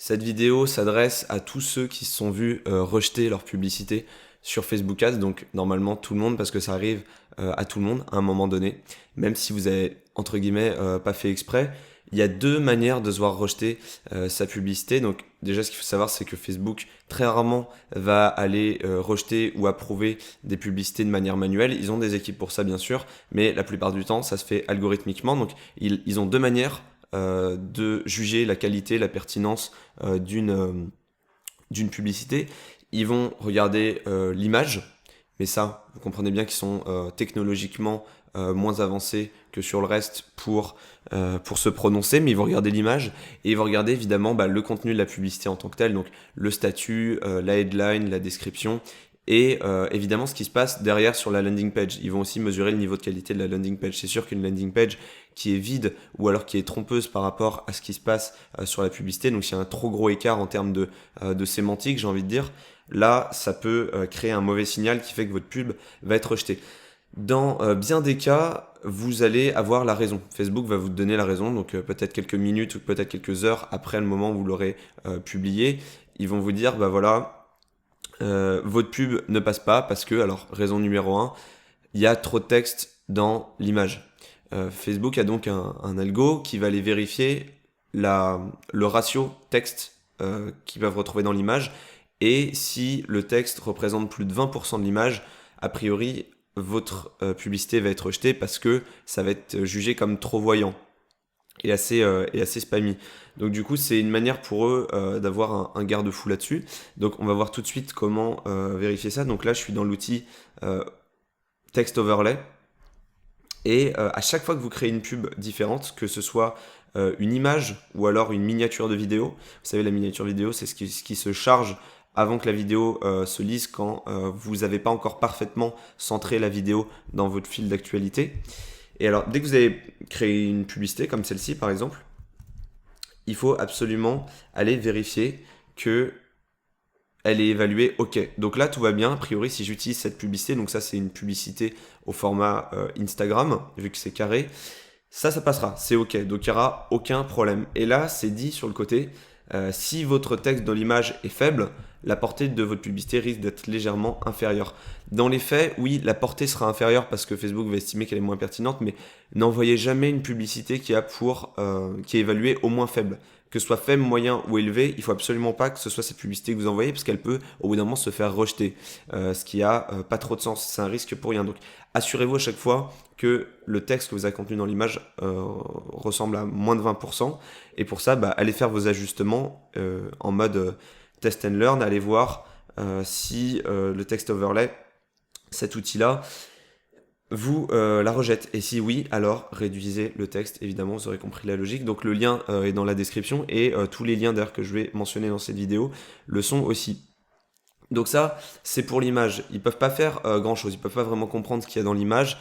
Cette vidéo s'adresse à tous ceux qui se sont vus rejeter leur publicité sur Facebook Ads, donc normalement tout le monde parce que ça arrive à tout le monde à un moment donné, même si vous avez entre guillemets pas fait exprès. Il y a deux manières de se voir rejeter sa publicité. Donc déjà ce qu'il faut savoir c'est que Facebook très rarement va aller rejeter ou approuver des publicités de manière manuelle. Ils ont des équipes pour ça bien sûr, mais la plupart du temps ça se fait algorithmiquement. Donc ils ont deux manières de juger la qualité, la pertinence d'une publicité. Ils vont regarder l'image, mais ça, vous comprenez bien qu'ils sont technologiquement moins avancés que sur le reste pour se prononcer, mais ils vont regarder l'image et ils vont regarder évidemment le contenu de la publicité en tant que tel, donc le statut, la headline, la description et évidemment ce qui se passe derrière sur la landing page. Ils vont aussi mesurer le niveau de qualité de la landing page. C'est sûr qu'une landing page qui est vide ou alors qui est trompeuse par rapport à ce qui se passe sur la publicité, donc s'il y a un trop gros écart en termes de sémantique, j'ai envie de dire, là ça peut créer un mauvais signal qui fait que votre pub va être rejetée. Dans bien des cas, vous allez avoir la raison. Facebook va vous donner la raison, donc peut-être quelques minutes ou peut-être quelques heures après le moment où vous l'aurez publié, ils vont vous dire voilà, votre pub ne passe pas parce que, alors raison numéro 1, il y a trop de texte dans l'image. Facebook a donc un algo qui va aller vérifier le ratio texte qu'ils peuvent retrouver dans l'image, et si le texte représente plus de 20% de l'image, a priori votre publicité va être rejetée parce que ça va être jugé comme trop voyant et assez spammy. Donc du coup c'est une manière pour eux d'avoir un garde-fou là-dessus. Donc on va voir tout de suite comment vérifier ça. Donc là je suis dans l'outil Text Overlay, et à chaque fois que vous créez une pub différente, que ce soit une image ou alors une miniature de vidéo, vous savez la miniature vidéo c'est ce qui se charge avant que la vidéo se lise quand vous n'avez pas encore parfaitement centré la vidéo dans votre fil d'actualité. Et alors, dès que vous avez créé une publicité comme celle-ci, par exemple, il faut absolument aller vérifier que elle est évaluée OK. Donc là, tout va bien. A priori, si j'utilise cette publicité, donc ça, c'est une publicité au format Instagram, vu que c'est carré, ça passera. C'est OK. Donc il n'y aura aucun problème. Et là, c'est dit sur le côté, si votre texte dans l'image est faible, la portée de votre publicité risque d'être légèrement inférieure. Dans les faits, oui, la portée sera inférieure parce que Facebook va estimer qu'elle est moins pertinente, mais n'envoyez jamais une publicité qui est évaluée au moins faible. Que ce soit faible, moyen ou élevé, il faut absolument pas que ce soit cette publicité que vous envoyez parce qu'elle peut au bout d'un moment se faire rejeter, ce qui a pas trop de sens. C'est un risque pour rien. Donc assurez-vous à chaque fois que le texte que vous avez contenu dans l'image ressemble à moins de 20%. Et pour ça, allez faire vos ajustements en mode test and learn. Allez voir si le text overlay, cet outil-là, vous la rejette. Et si oui, alors réduisez le texte. Évidemment, vous aurez compris la logique. Donc le lien est dans la description et tous les liens d'ailleurs que je vais mentionner dans cette vidéo le sont aussi. Donc ça, c'est pour l'image. Ils peuvent pas faire grand-chose. Ils peuvent pas vraiment comprendre ce qu'il y a dans l'image,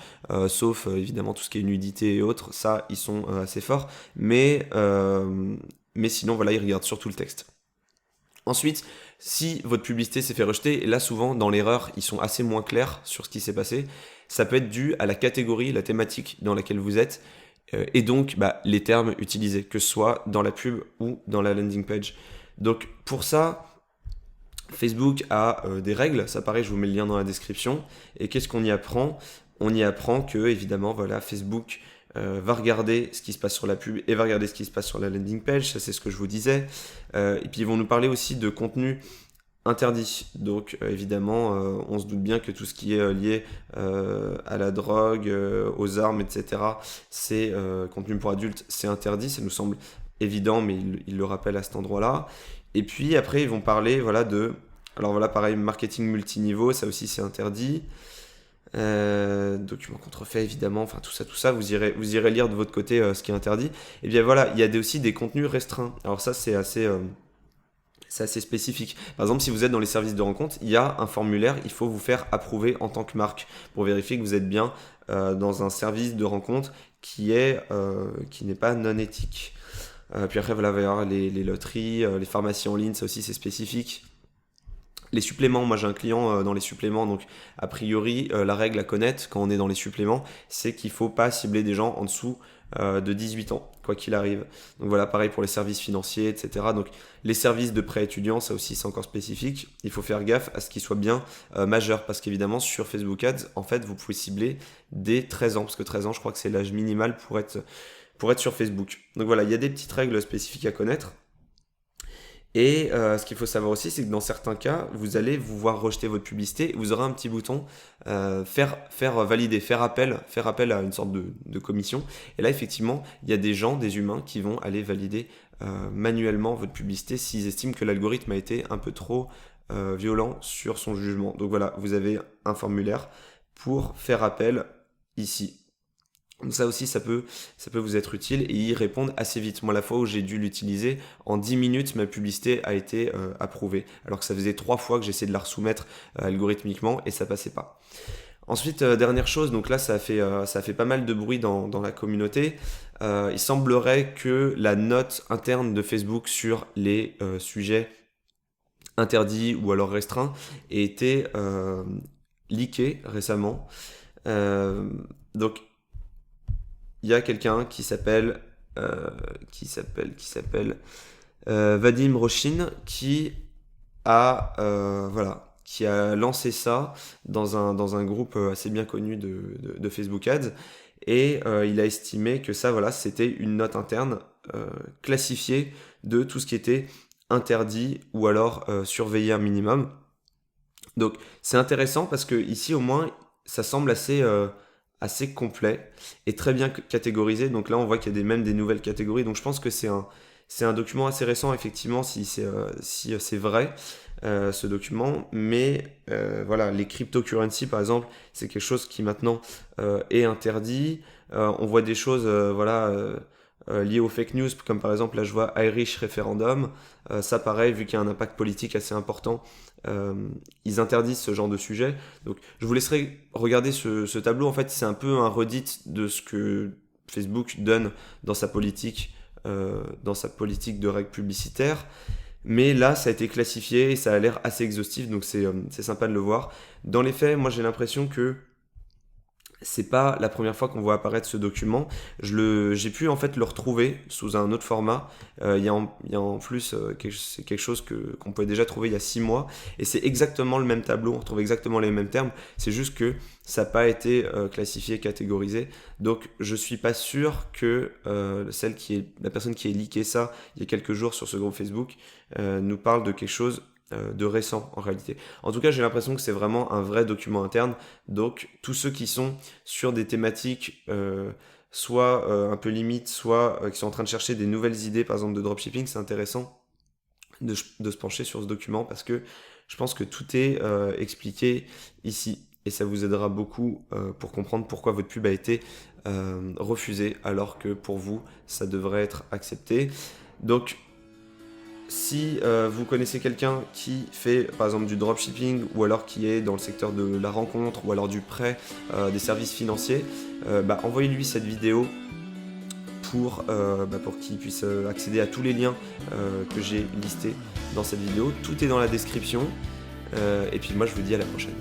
sauf évidemment tout ce qui est nudité et autres. Ça, ils sont assez forts. Mais sinon, voilà, ils regardent surtout le texte. Ensuite, si votre publicité s'est fait rejeter, et là souvent dans l'erreur, ils sont assez moins clairs sur ce qui s'est passé, ça peut être dû à la catégorie, la thématique dans laquelle vous êtes, et donc les termes utilisés, que ce soit dans la pub ou dans la landing page. Donc pour ça, Facebook a des règles, ça pareil, je vous mets le lien dans la description. Et qu'est-ce qu'on y apprend? On y apprend que, évidemment, voilà, Facebook va regarder ce qui se passe sur la pub et va regarder ce qui se passe sur la landing page, ça c'est ce que je vous disais. Et puis ils vont nous parler aussi de contenu interdit. Donc évidemment, on se doute bien que tout ce qui est lié à la drogue, aux armes, etc., c'est contenu pour adultes, c'est interdit, ça nous semble évident, mais ils le rappellent à cet endroit-là. Et puis après, ils vont parler alors voilà, pareil, marketing multiniveau, ça aussi c'est interdit. Documents contrefaits évidemment, enfin tout ça, vous irez lire de votre côté ce qui est interdit. Et bien voilà, il y a aussi des contenus restreints. Alors ça c'est assez spécifique. Par exemple, si vous êtes dans les services de rencontre, il y a un formulaire, il faut vous faire approuver en tant que marque pour vérifier que vous êtes bien dans un service de rencontre qui n'est pas non éthique. Puis après, voilà, il va y avoir les loteries, les pharmacies en ligne, ça aussi c'est spécifique. Les suppléments, moi j'ai un client dans les suppléments, donc a priori la règle à connaître quand on est dans les suppléments, c'est qu'il ne faut pas cibler des gens en dessous de 18 ans, quoi qu'il arrive. Donc voilà, pareil pour les services financiers, etc. Donc les services de prêt étudiant, ça aussi c'est encore spécifique. Il faut faire gaffe à ce qu'ils soient bien majeurs, parce qu'évidemment sur Facebook Ads, en fait vous pouvez cibler dès 13 ans, parce que 13 ans je crois que c'est l'âge minimal pour être sur Facebook. Donc voilà, il y a des petites règles spécifiques à connaître. Et ce qu'il faut savoir aussi, c'est que dans certains cas, vous allez vous voir rejeter votre publicité, vous aurez un petit bouton faire valider, faire appel à une sorte de commission. Et là, effectivement, il y a des gens, des humains qui vont aller valider manuellement votre publicité s'ils estiment que l'algorithme a été un peu trop violent sur son jugement. Donc voilà, vous avez un formulaire pour faire appel ici. Donc ça aussi, ça peut vous être utile et y répondre assez vite. Moi, la fois où j'ai dû l'utiliser, en 10 minutes, ma publicité a été approuvée. Alors que ça faisait 3 fois que j'essayais de la resoumettre algorithmiquement et ça passait pas. Ensuite, dernière chose, donc là, ça a fait pas mal de bruit dans la communauté. Il semblerait que la note interne de Facebook sur les sujets interdits ou alors restreints ait été leakée récemment. Donc, il y a quelqu'un qui s'appelle Vadim Roshin qui a lancé ça dans un groupe assez bien connu de Facebook Ads et il a estimé que ça voilà c'était une note interne classifiée de tout ce qui était interdit ou alors surveillé un minimum. Donc c'est intéressant parce que ici au moins ça semble assez complet et très bien catégorisé. Donc là, on voit qu'il y a même des nouvelles catégories. Donc je pense que c'est un document assez récent, effectivement, si c'est vrai, ce document. Mais voilà, les cryptocurrencies, par exemple, c'est quelque chose qui maintenant est interdit. On voit des choses liées aux fake news, comme par exemple, là, je vois Irish Referendum. Ça, pareil, vu qu'il y a un impact politique assez important, ils interdisent ce genre de sujet. Donc je vous laisserai regarder ce tableau. En fait, c'est un peu un redit de ce que Facebook donne dans sa politique de règles publicitaires. Mais là, ça a été classifié et ça a l'air assez exhaustif, donc c'est sympa de le voir. Dans les faits, moi j'ai l'impression que c'est pas la première fois qu'on voit apparaître ce document. J'ai pu en fait le retrouver sous un autre format. Il y a en plus c'est quelque chose qu'on pouvait déjà trouver il y a 6 mois. Et c'est exactement le même tableau, on retrouve exactement les mêmes termes. C'est juste que ça n'a pas été classifié, catégorisé. Donc je suis pas sûr que la personne qui a leaké ça il y a quelques jours sur ce groupe Facebook nous parle de quelque chose de récent en réalité. En tout cas, j'ai l'impression que c'est vraiment un vrai document interne. Donc, tous ceux qui sont sur des thématiques soit un peu limites, soit qui sont en train de chercher des nouvelles idées, par exemple de dropshipping, c'est intéressant de se pencher sur ce document parce que je pense que tout est expliqué ici. Et ça vous aidera beaucoup pour comprendre pourquoi votre pub a été refusée alors que pour vous, ça devrait être accepté. Donc, si vous connaissez quelqu'un qui fait par exemple du dropshipping ou alors qui est dans le secteur de la rencontre ou alors du prêt, des services financiers, envoyez-lui cette vidéo pour qu'il puisse accéder à tous les liens que j'ai listés dans cette vidéo. Tout est dans la description et puis moi je vous dis à la prochaine.